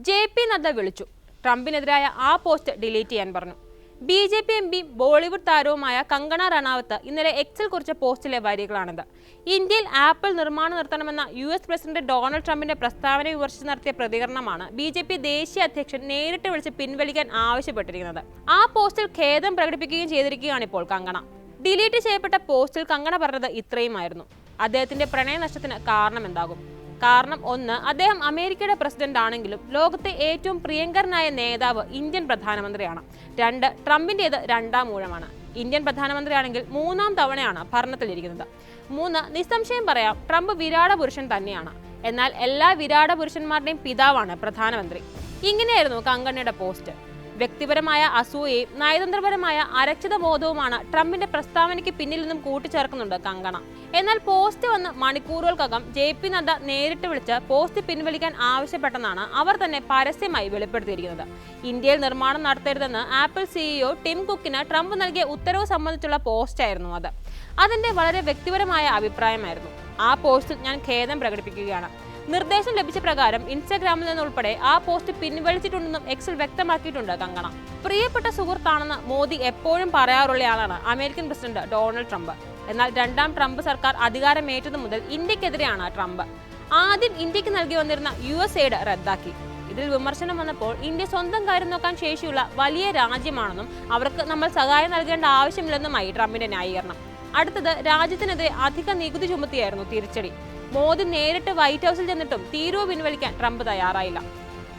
JP. Nadda വിളിച്ചു. ട്രംപിനെതിരായ ആ post delete ചെയ്യാൻ പറഞ്ഞു. ബി.ജെ.പി. എം.പി ബോളിവുഡ് താരവുമായ കങ്കണ റണാവത്ത് ഇന്നലെ എക്സിൽ കുറിച്ച പോസ്റ്റിലെ വരികളാണിത്. ഇന്ത്യയിൽ ആപ്പിൾ നിർമ്മാണം നിർത്തണമെന്ന US പ്രസിഡന്റ് ഡൊണാൾഡ് ട്രംപിന്റെ പ്രസ്താവന വിമർശിച്ച് നടത്തിയ പ്രതികരണമാണ് ബി.ജെ.പി. ദേശീയ അധ്യക്ഷൻ നേരിട്ട് വിളിച്ച് പിൻവലിക്കാൻ ആവശ്യപ്പെട്ടിരിക്കുന്നത്. ആ പോസ്റ്റിൽ ഖേദം പ്രകടിപ്പിക്കുകയും ചെയ്തിരിക്കുകയാണ് ഇപ്പോൾ കങ്കണ. ഡിലീറ്റ് ചെയ്യപ്പെട്ട പോസ്റ്റിൽ കങ്കണ പറഞ്ഞത് ഇത്രയുമായിരുന്നു: അദ്ദേഹത്തിന്റെ പ്രണയനഷ്ടത്തിന് കാരണമെന്താകും? കാരണം 1, അദ്ദേഹം അമേരിക്കയുടെ പ്രസിഡന്റ് ആണെങ്കിലും ലോകത്തെ ഏറ്റവും പ്രിയങ്കരനായ നേതാവ് ഇന്ത്യൻ പ്രധാനമന്ത്രിയാണ്. 2, ട്രംപിന്റേത് 2ാം ഊഴമാണ്. ഇന്ത്യൻ പ്രധാനമന്ത്രിയാണെങ്കിൽ 3ാം തവണയാണ് ഭരണത്തിലിരിക്കുന്നത്. 3, നിസ്സംശയം പറയാം, ട്രംപ് വിരാട പുരുഷൻ തന്നെയാണ്. എന്നാൽ എല്ലാ വിരാട പുരുഷന്മാരുടെയും പിതാവാണ് പ്രധാനമന്ത്രി. ഇങ്ങനെയായിരുന്നു കങ്കണയുടെ പോസ്റ്റ്. വ്യക്തിപരമായ അസൂയയും നയതന്ത്രപരമായ അരക്ഷിതബോധവുമാണ് ട്രംപിന്റെ പ്രസ്താവനയ്ക്ക് പിന്നിൽ നിന്നും കൂട്ടിച്ചേർക്കുന്നുണ്ട് കങ്കണ. എന്നാൽ പോസ്റ്റ് വന്ന് മണിക്കൂറുകൾക്കകം ജെ.പി. നദ്ദ നേരിട്ട് വിളിച്ച് പോസ്റ്റ് പിൻവലിക്കാൻ ആവശ്യപ്പെട്ടെന്നാണ് അവർ തന്നെ പരസ്യമായി വെളിപ്പെടുത്തിയിരിക്കുന്നത്. ഇന്ത്യയിൽ നിർമ്മാണം നടത്തരുതെന്ന് ആപ്പിൾ CEO ടിം കുക്കിന് ട്രംപ് നൽകിയ ഉത്തരവ് സംബന്ധിച്ചുള്ള പോസ്റ്റായിരുന്നു അത്. അതിന്റെ വളരെ വ്യക്തിപരമായ അഭിപ്രായമായിരുന്നു. ആ പോസ്റ്റിൽ ഞാൻ ഖേദം പ്രകടിപ്പിക്കുകയാണ്. നിർദ്ദേശം ലഭിച്ച പ്രകാരം ഇൻസ്റ്റാഗ്രാമിൽ നിന്നുൾപ്പെടെ ആ പോസ്റ്റ് പിൻവലിച്ചിട്ടുണ്ടെന്നും എക്സിൽ വ്യക്തമാക്കിയിട്ടുണ്ട് കങ്കണ. പ്രിയപ്പെട്ട സുഹൃത്താണെന്ന് മോദി എപ്പോഴും പറയാറുള്ളയാളാണ് അമേരിക്കൻ പ്രസിഡന്റ് ഡൊണാൾഡ് ട്രംപ്. എന്നാൽ 2ാം ട്രംപ് സർക്കാർ അധികാരമേറ്റതു മുതൽ ഇന്ത്യക്കെതിരെയാണ് ട്രംപ്. ആദ്യം ഇന്ത്യക്ക് നൽകി വന്നിരുന്ന US എയ്ഡ് റദ്ദാക്കി. ഇതിൽ വിമർശനം വന്നപ്പോൾ ഇന്ത്യ സ്വന്തം കാര്യം നോക്കാൻ ശേഷിയുള്ള വലിയ രാജ്യമാണെന്നും അവർക്ക് നമ്മൾ സഹായം നൽകേണ്ട ആവശ്യമില്ലെന്നുമായി ട്രംപിന്റെ ന്യായീകരണം. അടുത്തത് രാജ്യത്തിനെതിരെ അധിക നികുതി ചുമത്തിയായിരുന്നു തിരിച്ചടി. മോദി നേരിട്ട് വൈറ്റ് ഹൗസിൽ ചെന്നിട്ടും തീരുവ പിൻവലിക്കാൻ ട്രംപ് തയ്യാറായില്ല.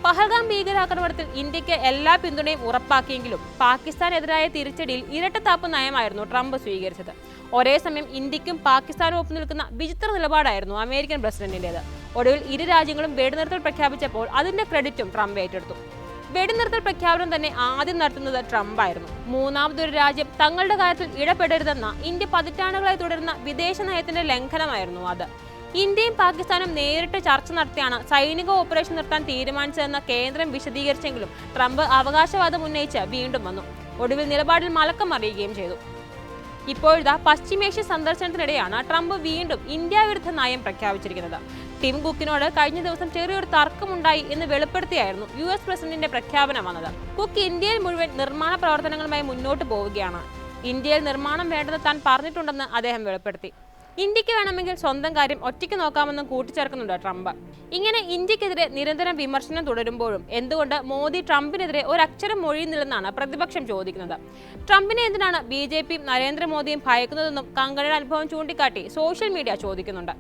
പഹൽഗാം ഭീകരാക്രമണത്തിൽ ഇന്ത്യക്ക് എല്ലാ പിന്തുണയും ഉറപ്പാക്കിയെങ്കിലും പാകിസ്ഥാനെതിരായ തിരിച്ചടിയിൽ ഇരട്ടത്താപ്പ് നയമായിരുന്നു ട്രംപ് സ്വീകരിച്ചത്. ഒരേ സമയം ഇന്ത്യക്കും പാകിസ്ഥാനും ഒപ്പം നിൽക്കുന്ന വിചിത്ര നിലപാടായിരുന്നു അമേരിക്കൻ പ്രസിഡന്റിന്റേത്. ഒടുവിൽ ഇരു രാജ്യങ്ങളും വെടിനിർത്തൽ പ്രഖ്യാപിച്ചപ്പോൾ അതിന്റെ ക്രെഡിറ്റും ട്രംപ് ഏറ്റെടുത്തു. വെടിനിർത്തൽ പ്രഖ്യാപനം തന്നെ ആദ്യം നടത്തുന്നത് ട്രംപായിരുന്നു. മൂന്നാമതൊരു രാജ്യം തങ്ങളുടെ കാര്യത്തിൽ ഇടപെടരുതെന്ന ഇന്ത്യ പതിറ്റാണ്ടുകളായി തുടരുന്ന വിദേശ നയത്തിന്റെ ലംഘനമായിരുന്നു അത്. ഇന്ത്യയും പാകിസ്ഥാനും നേരിട്ട് ചർച്ച നടത്തിയാണ് സൈനിക ഓപ്പറേഷൻ നിർത്താൻ തീരുമാനിച്ചതെന്ന് കേന്ദ്രം വിശദീകരിച്ചെങ്കിലും ട്രംപ് അവകാശവാദം ഉന്നയിച്ച് വീണ്ടും വന്നു. ഒടുവിൽ നിലപാടിൽ മലക്കം അറിയുകയും ചെയ്തു. ഇപ്പോഴത്തെ പശ്ചിമേഷ്യ സന്ദർശനത്തിനിടെയാണ് ട്രംപ് വീണ്ടും ഇന്ത്യ വിരുദ്ധ നയം പ്രഖ്യാപിച്ചിരിക്കുന്നത്. ടിം കുക്കിനോട് കഴിഞ്ഞ ദിവസം ചെറിയൊരു തർക്കമുണ്ടായി എന്ന് വെളിപ്പെടുത്തിയായിരുന്നു US പ്രസിഡന്റിന്റെ പ്രഖ്യാപനം വന്നത്. കുക്ക് ഇന്ത്യയിൽ മുഴുവൻ നിർമ്മാണ പ്രവർത്തനങ്ങളുമായി മുന്നോട്ട് പോവുകയാണ്. ഇന്ത്യയിൽ നിർമ്മാണം വേണ്ടെന്ന് താൻ പറഞ്ഞിട്ടുണ്ടെന്ന് അദ്ദേഹം വെളിപ്പെടുത്തി. ഇന്ത്യക്ക് വേണമെങ്കിൽ സ്വന്തം കാര്യം ഒറ്റയ്ക്ക് നോക്കാമെന്നും കൂട്ടിച്ചേർക്കുന്നുണ്ട് ട്രംപ്. ഇങ്ങനെ ഇന്ത്യക്കെതിരെ നിരന്തരം വിമർശനം തുടരുമ്പോഴും എന്തുകൊണ്ട് മോദി ട്രംപിനെതിരെ ഒരക്ഷരം മൊഴിയുന്നില്ലെന്നാണ് പ്രതിപക്ഷം ചോദിക്കുന്നത്. ട്രംപിനെ എന്തിനാണ് ബി.ജെ.പിയും നരേന്ദ്രമോദിയും ഭയക്കുന്നതെന്നും കങ്കണയുടെ അനുഭവം ചൂണ്ടിക്കാട്ടി സോഷ്യൽ മീഡിയ ചോദിക്കുന്നുണ്ട്.